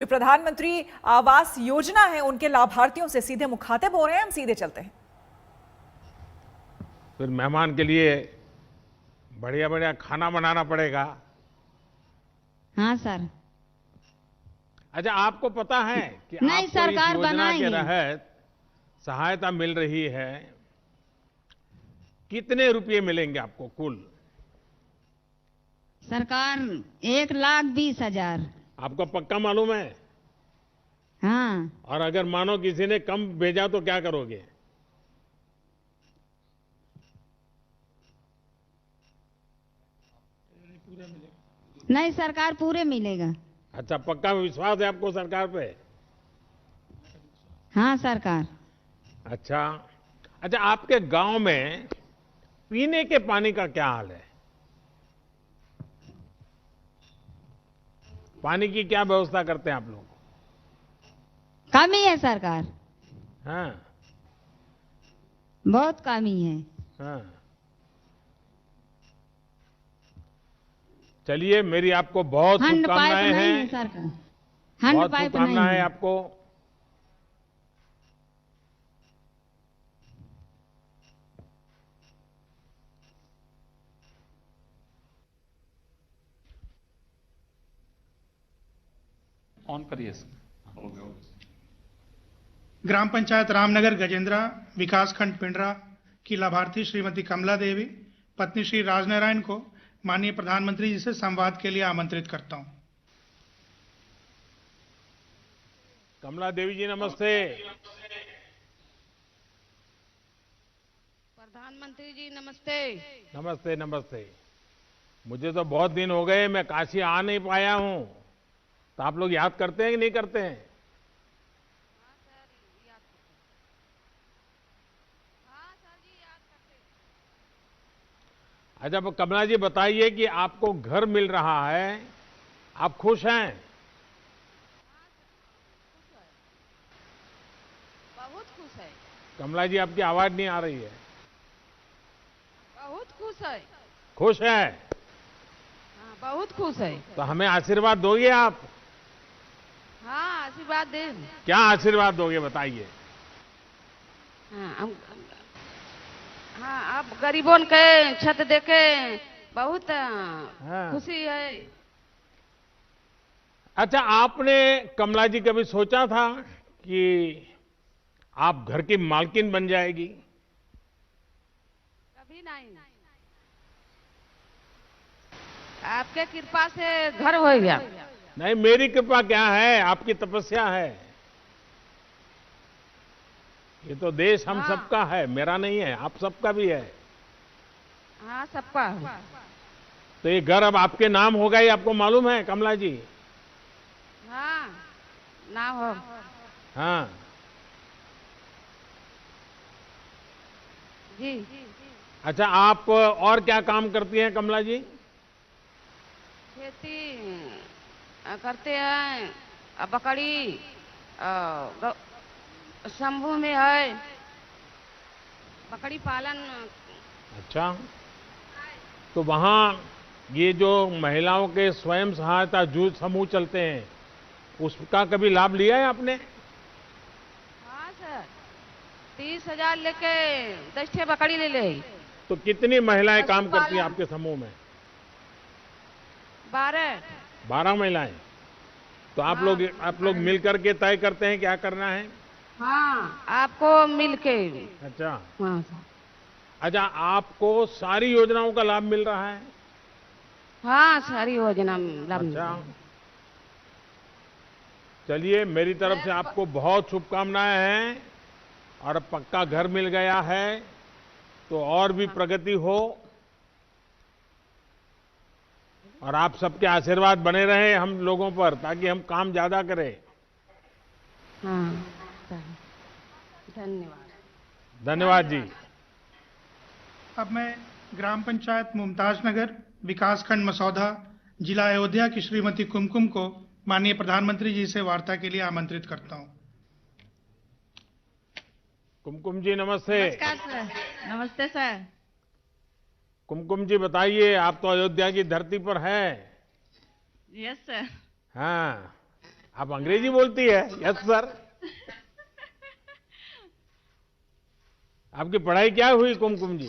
जो प्रधानमंत्री आवास योजना है उनके लाभार्थियों से सीधे मुखातिब हो रहे हैं। हम सीधे चलते हैं। फिर मेहमान के लिए बढ़िया बढ़िया खाना बनाना पड़ेगा। हाँ सर। अच्छा, आपको पता है कि नहीं, आपको सरकार इस योजना के बनाएगी। तहत सहायता मिल रही है? कितने रुपए मिलेंगे आपको कुल? सरकार 1,20,000। आपको पक्का मालूम है? हाँ। और अगर मानो किसी ने कम भेजा तो क्या करोगे? नहीं, सरकार पूरे मिलेगा। अच्छा, पक्का विश्वास है आपको सरकार पे? हाँ सरकार। अच्छा अच्छा, आपके गांव में पीने के पानी का क्या हाल है? पानी की क्या व्यवस्था करते हैं आप लोग? कमी है सरकार, हाँ बहुत कमी है। हाँ। चलिए, मेरी आपको बहुत हैंड पाइप शुभकामनाएं नहीं है हैं। सरकार, हैंड बहुत पाइप नहीं शुभकामनाएं है। आपको। ऑन करिए सर। ग्राम पंचायत रामनगर गजेंद्रा विकासखंड पिंडरा की लाभार्थी श्रीमती कमला देवी पत्नी श्री राजनारायण को माननीय प्रधानमंत्री जी से संवाद के लिए आमंत्रित करता हूं। कमला देवी जी नमस्ते। प्रधानमंत्री जी नमस्ते। नमस्ते नमस्ते। मुझे तो बहुत दिन हो गए, मैं काशी आ नहीं पाया हूं, तो आप लोग याद करते हैं कि नहीं करते हैं? अच्छा, अब कमला जी बताइए कि आपको घर मिल रहा है, आप खुश हैं? बहुत खुश है। कमला जी, आपकी आवाज नहीं आ रही है। बहुत खुश है। खुश है? हाँ, बहुत खुश है। तो हमें आशीर्वाद दोगे आप? हाँ, आशीर्वाद दे। क्या आशीर्वाद दोगे बताइए? हाँ, आप गरीबों के छत देके बहुत हाँ। खुशी है। अच्छा, आपने कमला जी कभी सोचा था कि आप घर की मालकिन बन जाएगी? कभी नहीं। आपके कृपा से घर हो गया। नहीं, मेरी कृपा क्या है, आपकी तपस्या है। ये तो देश हम हाँ। सबका है, मेरा नहीं है, आप सबका भी है। हाँ, सबका है। तो ये घर अब आपके नाम होगा, ये आपको मालूम है कमला जी? हाँ, ना हो। हाँ। जी। अच्छा, आप और क्या काम करती हैं कमला जी? खेती करते हैं, बकरी शंभू में है, बकरी पालन। अच्छा, तो वहाँ ये जो महिलाओं के स्वयं सहायता जूथ समूह चलते हैं, उसका कभी लाभ लिया है आपने? हाँ सर, 30,000 लेके 10 ठे बकरी ले ले। तो कितनी महिलाएं काम पशुपालन। करती हैं आपके समूह में? 12। महिलाएं। तो आप हाँ। लोग मिल करके तय करते हैं क्या करना है? हाँ, आपको मिलके। अच्छा हाँ सर। अच्छा, आपको सारी योजनाओं का लाभ मिल रहा है? हाँ, सारी योजना लाभ मिल अच्छा, रहा है। चलिए, मेरी तरफ से आपको बहुत शुभकामनाएं हैं। और अब पक्का घर मिल गया है तो और भी प्रगति हो, और आप सबके आशीर्वाद बने रहे हम लोगों पर, ताकि हम काम ज्यादा करें। हाँ सर, धन्यवाद। धन्यवाद जी। अब मैं ग्राम पंचायत मुमताज नगर विकासखंड मसौदा जिला अयोध्या की श्रीमती कुमकुम को माननीय प्रधानमंत्री जी से वार्ता के लिए आमंत्रित करता हूं। कुमकुम जी नमस्ते। नमस्कार सर। नमस्ते सर। कुमकुम जी बताइए, आप तो अयोध्या की धरती पर हैं। Yes sir. हाँ, आप अंग्रेजी बोलती है? Yes sir. आपकी पढ़ाई क्या हुई कुमकुम जी?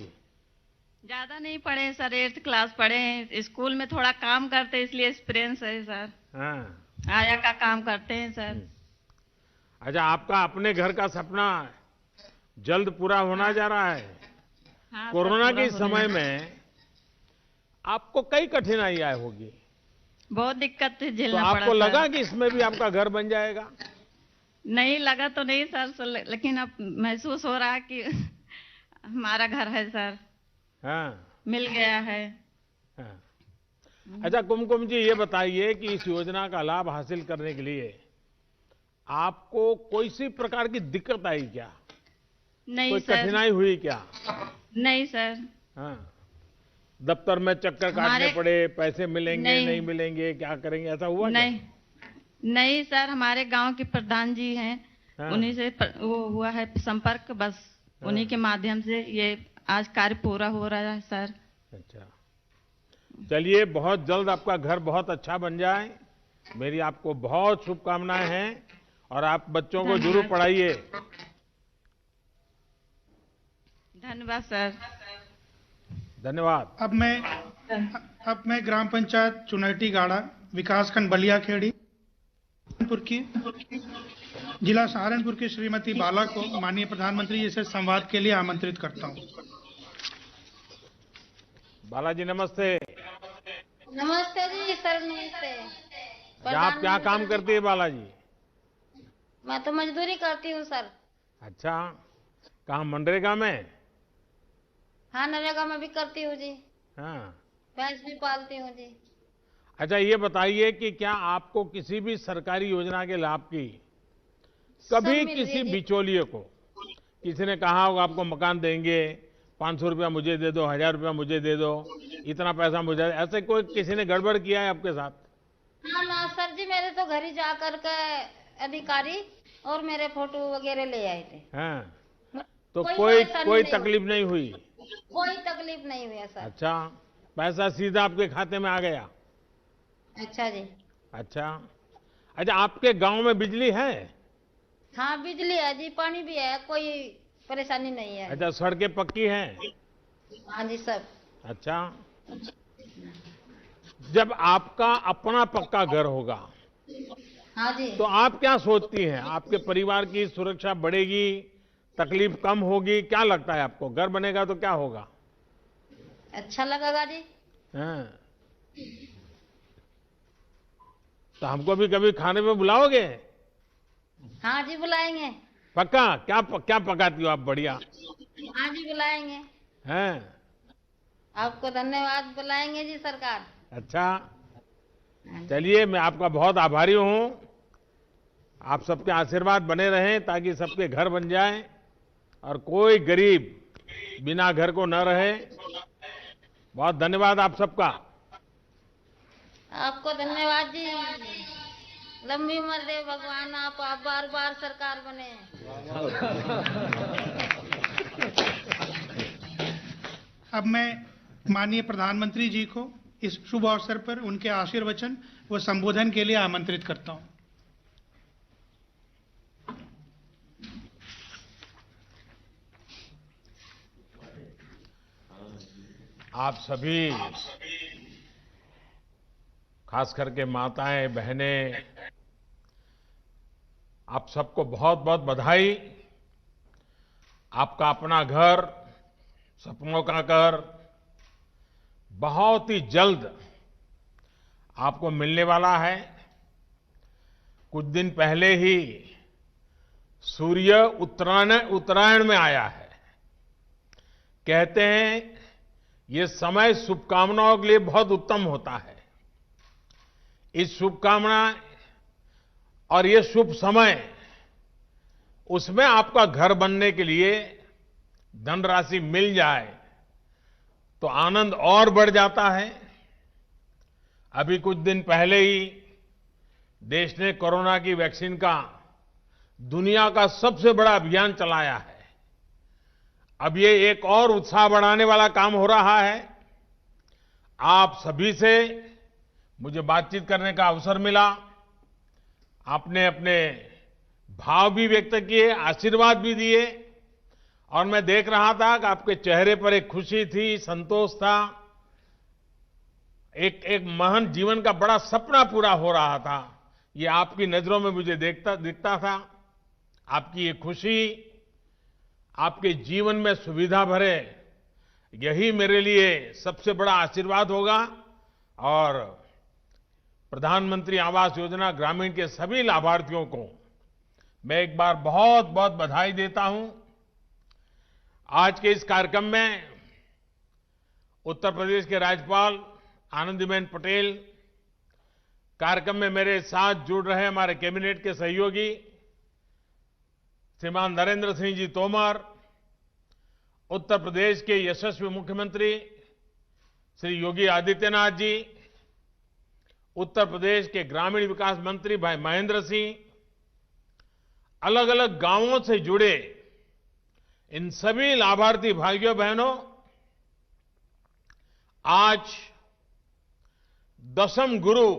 ज्यादा नहीं पढ़े सर, 8th क्लास पढ़े हैं। स्कूल में थोड़ा काम करते इसलिए एक्सपीरियंस है सर। हाँ। आया का काम करते हैं सर। अच्छा, आपका अपने घर का सपना जल्द पूरा होना जा रहा है। हाँ, सर, कोरोना पूरा के होने समय लगा। में आपको कई कठिनाइयां होगी, बहुत दिक्कत तो झेलना पड़ा आपको सर। लगा कि इसमें भी आपका घर बन जाएगा? नहीं लगा तो नहीं सर, लेकिन अब महसूस हो रहा है कि हमारा घर है सर, हाँ, मिल गया है। हाँ। अच्छा कुमकुम जी, ये बताइए कि इस योजना का लाभ हासिल करने के लिए आपको कोई सी प्रकार की दिक्कत आई क्या? नहीं कोई सर, कठिनाई हुई क्या? नहीं सर। हाँ, दफ्तर में चक्कर काटने हमारे- पड़े, पैसे मिलेंगे नहीं। नहीं मिलेंगे, क्या करेंगे, ऐसा हुआ क्या? नहीं नहीं सर, हमारे गांव के प्रधान जी हैं, हाँ। उन्हीं से वो हुआ है संपर्क, बस उन्हीं के माध्यम से ये आज कार्य पूरा हो रहा है सर। अच्छा, चलिए, बहुत जल्द आपका घर बहुत अच्छा बन जाए, मेरी आपको बहुत शुभकामनाएं हैं, और आप बच्चों को जरूर धन्यवाद। पढ़ाइए। धन्यवाद सर। धन्यवाद। अब मैं ग्राम पंचायत चुनैटी गाड़ा, विकासखंड बलियाखेड़ी की जिला सहारनपुर की श्रीमती बाला को माननीय प्रधानमंत्री जी से संवाद के लिए आमंत्रित करता हूं। बालाजी नमस्ते। नमस्ते जी सर, नमस्ते। आप क्या काम करती है बालाजी? मैं तो मजदूरी करती हूँ सर। अच्छा, कहाँ, मनरेगा में? हाँ, नरेगा में भी करती हूँ जी, हाँ। भैंस भी पालती हूँ जी। अच्छा, ये बताइए कि क्या आपको किसी भी सरकारी योजना के लाभ की कभी सब मिल रही किसी है जी। बिचौलिए को किसी ने कहा होगा आपको मकान देंगे, 500 रुपया मुझे दे दो, 1000 रुपया मुझे दे दो, इतना पैसा मुझे, ऐसे कोई किसी ने गड़बड़ किया है आपके साथ? ना ना सर जी, मेरे तो घर ही जा कर के अधिकारी और मेरे फोटो वगैरह ले आए थे। हाँ, तो कोई कोई परेशानी कोई नहीं तकलीफ नहीं हुई? कोई तकलीफ नहीं हुई है सर। अच्छा, पैसा सीधा आपके खाते में आ गया? अच्छा जी। अच्छा। अच्छा, आपके गांव में बिजली है? हाँ, बिजली है जी, पानी भी है, कोई परेशानी नहीं है। अच्छा, सड़कें पक्की हैं? हाँ जी सब। अच्छा, जब आपका अपना पक्का घर होगा हाँ जी। तो आप क्या सोचती हैं? आपके परिवार की सुरक्षा बढ़ेगी, तकलीफ कम होगी, क्या लगता है आपको? घर बनेगा तो क्या होगा? अच्छा लगेगा जी। हाँ। तो हमको भी कभी खाने पे बुलाओगे? हाँ जी बुलाएंगे। पक्का? क्या पकाती हो आप बढ़िया? हाँ जी बुलाएंगे। हैं? आपको धन्यवाद, बुलाएंगे जी सरकार। अच्छा, चलिए, मैं आपका बहुत आभारी हूं। आप सबके आशीर्वाद बने रहें ताकि सबके घर बन जाएं और कोई गरीब बिना घर को न रहे। बहुत धन्यवाद आप सबका। आपको धन्यवाद जी, लंबी उम्र दे भगवान, आप बार बार सरकार बने। अब मैं माननीय प्रधानमंत्री जी को इस शुभ अवसर पर उनके आशीर्वचन व संबोधन के लिए आमंत्रित करता हूं। आप सभी, खास करके माताएं, बहनें, आप सबको बहुत बहुत बधाई। आपका अपना घर, सपनों का घर बहुत ही जल्द आपको मिलने वाला है। कुछ दिन पहले ही सूर्य उत्तरायण में आया है। कहते हैं ये समय शुभकामनाओं के लिए बहुत उत्तम होता है। इस शुभकामना और ये शुभ समय, उसमें आपका घर बनने के लिए धनराशि मिल जाए तो आनंद और बढ़ जाता है। अभी कुछ दिन पहले ही देश ने कोरोना की वैक्सीन का दुनिया का सबसे बड़ा अभियान चलाया है। अब ये एक और उत्साह बढ़ाने वाला काम हो रहा है। आप सभी से मुझे बातचीत करने का अवसर मिला। आपने अपने भाव भी व्यक्त किए, आशीर्वाद भी दिए और मैं देख रहा था कि आपके चेहरे पर एक खुशी थी, संतोष था। एक महान जीवन का बड़ा सपना पूरा हो रहा था। ये आपकी नजरों में मुझे दिखता था। आपकी ये खुशी, आपके जीवन में सुविधा भरे, यही मेरे लिए सबसे बड़ा आशीर्वाद होगा। और प्रधानमंत्री आवास योजना ग्रामीण के सभी लाभार्थियों को मैं एक बार बहुत बहुत बधाई देता हूं। आज के इस कार्यक्रम में उत्तर प्रदेश के राज्यपाल आनंदीबेन पटेल, कार्यक्रम में मेरे साथ जुड़ रहे हमारे कैबिनेट के सहयोगी श्रीमान नरेंद्र सिंह जी तोमर, उत्तर प्रदेश के यशस्वी मुख्यमंत्री श्री योगी आदित्यनाथ जी, उत्तर प्रदेश के ग्रामीण विकास मंत्री भाई महेंद्र सिंह, अलग अलग गांवों से जुड़े इन सभी लाभार्थी भाइयों बहनों, आज दशम गुरु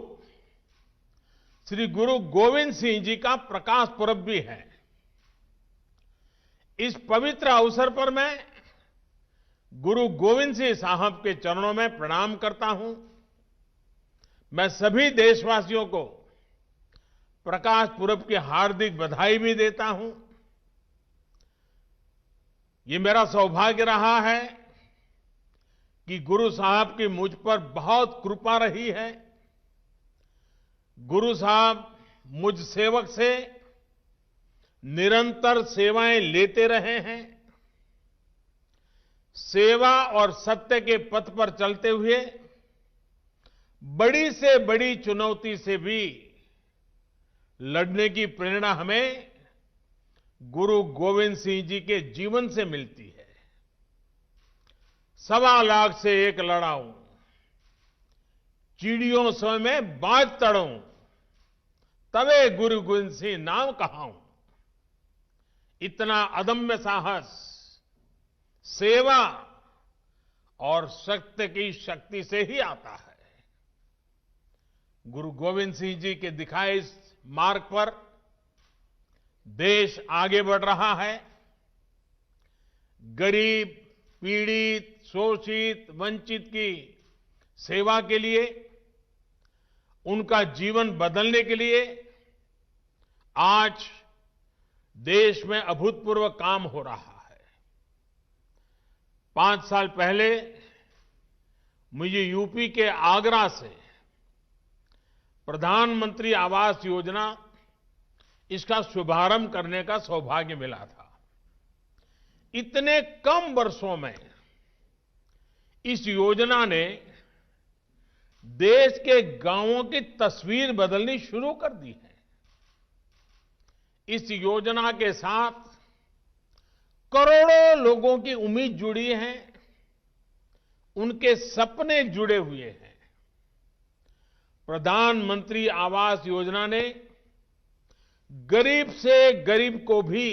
श्री गुरु गोविंद सिंह जी का प्रकाश पर्व भी है। इस पवित्र अवसर पर मैं गुरु गोविंद सिंह साहब के चरणों में प्रणाम करता हूं। मैं सभी देशवासियों को प्रकाश पुरब की हार्दिक बधाई भी देता हूं। ये मेरा सौभाग्य रहा है कि गुरु साहब की मुझ पर बहुत कृपा रही है। गुरु साहब मुझ सेवक से निरंतर सेवाएं लेते रहे हैं। सेवा और सत्य के पथ पर चलते हुए बड़ी से बड़ी चुनौती से भी लड़ने की प्रेरणा हमें गुरु गोविंद सिंह जी के जीवन से मिलती है। 1.25 लाख से एक लड़ाऊं, चिड़ियों सो में बाज तड़ूं, तवे गुरु गोविंद सिंह नाम कहाऊं। इतना अदम्य साहस, सेवा और सत्य की शक्ति से ही आता है। गुरु गोविंद सिंह जी के दिखाए इस मार्ग पर देश आगे बढ़ रहा है। गरीब, पीड़ित, शोषित, वंचित की सेवा के लिए, उनका जीवन बदलने के लिए आज देश में अभूतपूर्व काम हो रहा है। 5 साल पहले मुझे यूपी के आगरा से प्रधानमंत्री आवास योजना, इसका शुभारंभ करने का सौभाग्य मिला था। इतने कम वर्षों में इस योजना ने देश के गांवों की तस्वीर बदलनी शुरू कर दी है। इस योजना के साथ करोड़ों लोगों की उम्मीद जुड़ी है, उनके सपने जुड़े हुए हैं। प्रधानमंत्री आवास योजना ने गरीब से गरीब को भी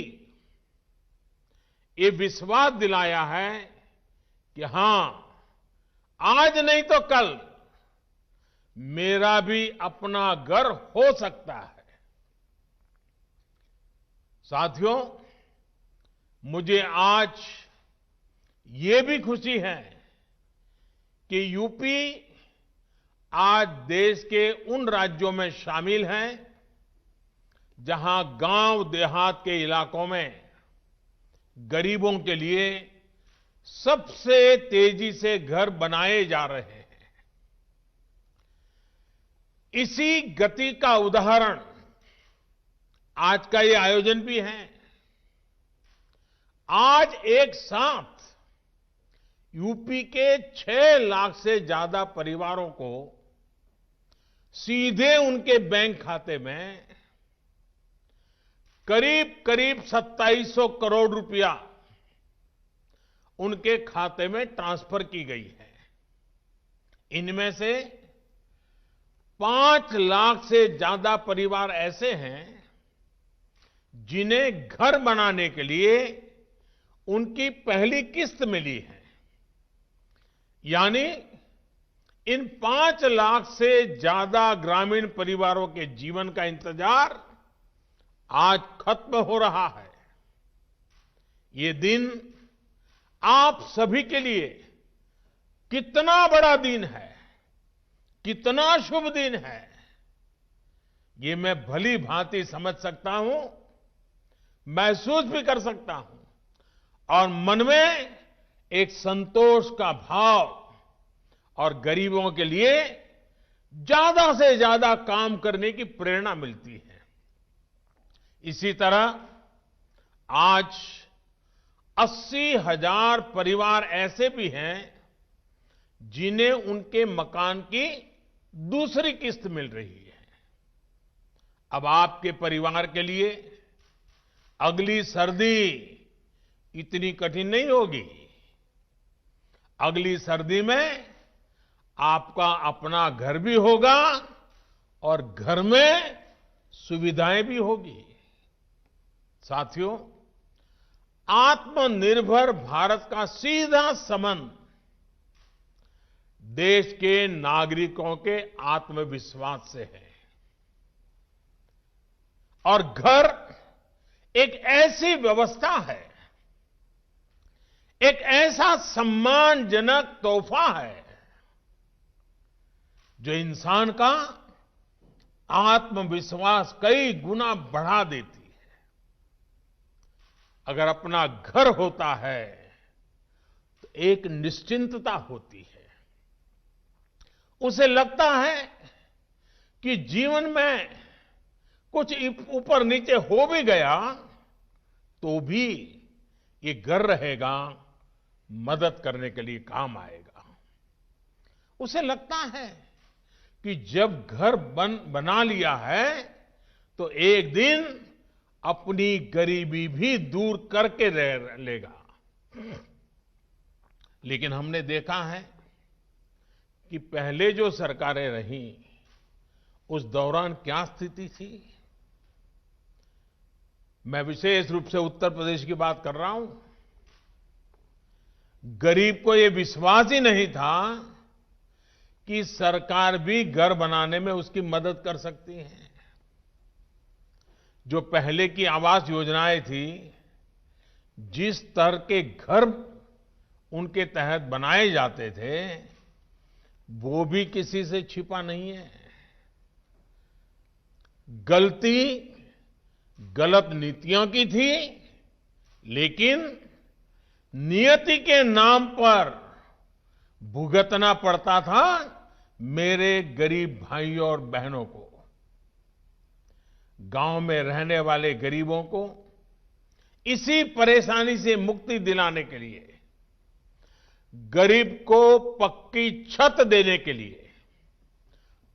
ये विश्वास दिलाया है कि हां, आज नहीं तो कल मेरा भी अपना घर हो सकता है। साथियों, मुझे आज ये भी खुशी है कि यूपी आज देश के उन राज्यों में शामिल है जहां गांव देहात के इलाकों में गरीबों के लिए सबसे तेजी से घर बनाए जा रहे हैं। इसी गति का उदाहरण आज का ये आयोजन भी है। आज एक साथ यूपी के 6 लाख से ज्यादा परिवारों को सीधे उनके बैंक खाते में करीब करीब 2700 करोड़ रुपया उनके खाते में ट्रांसफर की गई है। इनमें से 5 लाख से ज्यादा परिवार ऐसे हैं जिन्हें घर बनाने के लिए उनकी पहली किस्त मिली है। यानी इन 5 लाख से ज्यादा ग्रामीण परिवारों के जीवन का इंतजार आज खत्म हो रहा है। ये दिन आप सभी के लिए कितना बड़ा दिन है, कितना शुभ दिन है, ये मैं भली भांति समझ सकता हूं, महसूस भी कर सकता हूं और मन में एक संतोष का भाव और गरीबों के लिए ज्यादा से ज्यादा काम करने की प्रेरणा मिलती है। इसी तरह आज 80,000 परिवार ऐसे भी हैं जिन्हें उनके मकान की दूसरी किस्त मिल रही है। अब आपके परिवार के लिए अगली सर्दी इतनी कठिन नहीं होगी। अगली सर्दी में आपका अपना घर भी होगा और घर में सुविधाएं भी होगी। साथियों, आत्मनिर्भर भारत का सीधा संबंध देश के नागरिकों के आत्मविश्वास से है और घर एक ऐसी व्यवस्था है, एक ऐसा सम्मानजनक तोहफा है जो इंसान का आत्मविश्वास कई गुना बढ़ा देती है। अगर अपना घर होता है तो एक निश्चिंतता होती है। उसे लगता है कि जीवन में कुछ ऊपर नीचे हो भी गया तो भी ये घर रहेगा, मदद करने के लिए काम आएगा। उसे लगता है कि जब घर बना लिया है तो एक दिन अपनी गरीबी भी दूर करके रह लेगा। लेकिन हमने देखा है कि पहले जो सरकारें रहीं उस दौरान क्या स्थिति थी। मैं विशेष रूप से उत्तर प्रदेश की बात कर रहा हूं। गरीब को यह विश्वास ही नहीं था कि सरकार भी घर बनाने में उसकी मदद कर सकती है। जो पहले की आवास योजनाएं थी, जिस तरह के घर उनके तहत बनाए जाते थे, वो भी किसी से छिपा नहीं है। गलती गलत नीतियों की थी, लेकिन नियति के नाम पर भुगतना पड़ता था मेरे गरीब भाइयों और बहनों को। गांव में रहने वाले गरीबों को इसी परेशानी से मुक्ति दिलाने के लिए, गरीब को पक्की छत देने के लिए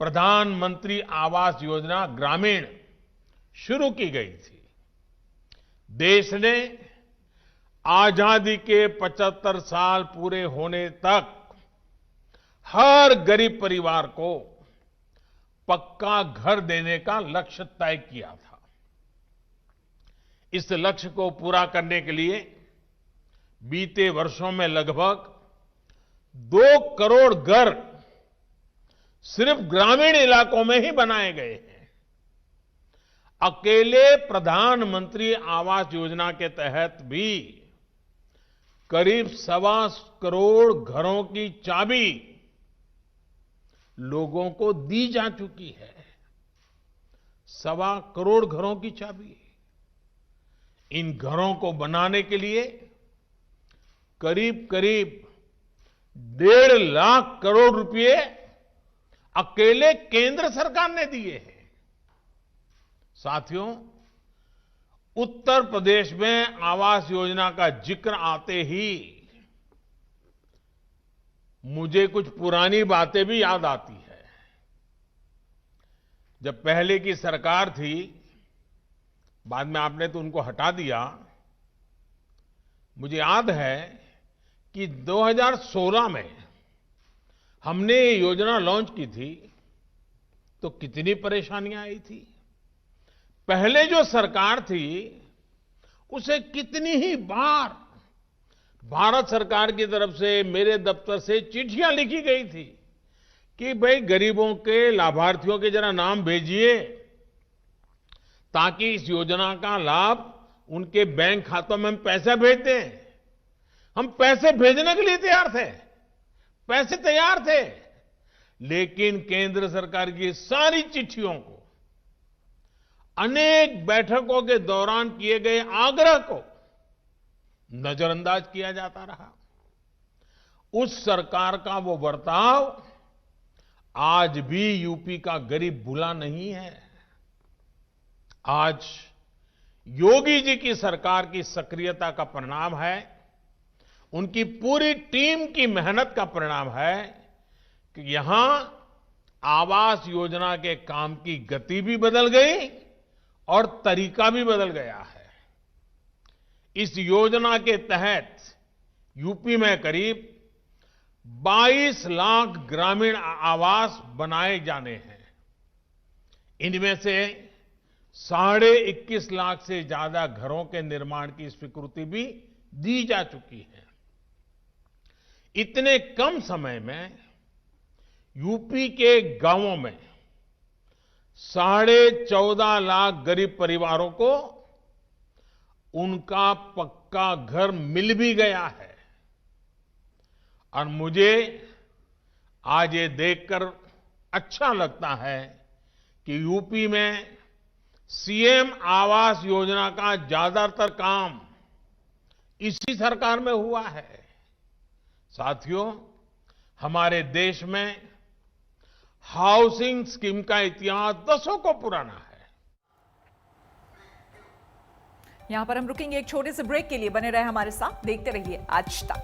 प्रधानमंत्री आवास योजना ग्रामीण शुरू की गई थी। देश ने आजादी के 75 साल पूरे होने तक हर गरीब परिवार को पक्का घर देने का लक्ष्य तय किया था। इस लक्ष्य को पूरा करने के लिए बीते वर्षों में लगभग 2 करोड़ घर सिर्फ ग्रामीण इलाकों में ही बनाए गए हैं। अकेले प्रधानमंत्री आवास योजना के तहत भी करीब 1.25 करोड़ घरों की चाबी लोगों को दी जा चुकी है। 1.25 करोड़ घरों की चाबी। इन घरों को बनाने के लिए करीब करीब 1.5 लाख करोड़ रुपए अकेले केंद्र सरकार ने दिए हैं। साथियों, उत्तर प्रदेश में आवास योजना का जिक्र आते ही मुझे कुछ पुरानी बातें भी याद आती है। जब पहले की सरकार थी, बाद में आपने तो उनको हटा दिया। मुझे याद है कि 2016 में हमने ये योजना लॉन्च की थी तो कितनी परेशानियां आई थी। पहले जो सरकार थी उसे कितनी ही बार भारत सरकार की तरफ से, मेरे दफ्तर से चिट्ठियां लिखी गई थी कि भाई गरीबों के लाभार्थियों के जरा नाम भेजिए ताकि इस योजना का लाभ उनके बैंक खातों में हम पैसा भेजते हैं। हम पैसे भेजने के लिए तैयार थे, पैसे तैयार थे, लेकिन केंद्र सरकार की सारी चिट्ठियों को, अनेक बैठकों के दौरान किए गए आग्रह को नजरअंदाज किया जाता रहा। उस सरकार का वो बर्ताव आज भी यूपी का गरीब भूला नहीं है। आज योगी जी की सरकार की सक्रियता का परिणाम है, उनकी पूरी टीम की मेहनत का परिणाम है कि यहां आवास योजना के काम की गति भी बदल गई और तरीका भी बदल गया है। इस योजना के तहत यूपी में करीब 22 लाख ग्रामीण आवास बनाए जाने हैं। इनमें से 21.5 लाख से ज्यादा घरों के निर्माण की स्वीकृति भी दी जा चुकी है। इतने कम समय में यूपी के गांवों में 14.5 लाख गरीब परिवारों को उनका पक्का घर मिल भी गया है। और मुझे आज ये देखकर अच्छा लगता है कि यूपी में सीएम आवास योजना का ज्यादातर काम इसी सरकार में हुआ है। साथियों, हमारे देश में हाउसिंग स्कीम का इतिहास दशकों पुराना है। यहां पर हम रुकेंगे एक छोटे से ब्रेक के लिए। बने रहे हमारे साथ, देखते रहिए आज तक।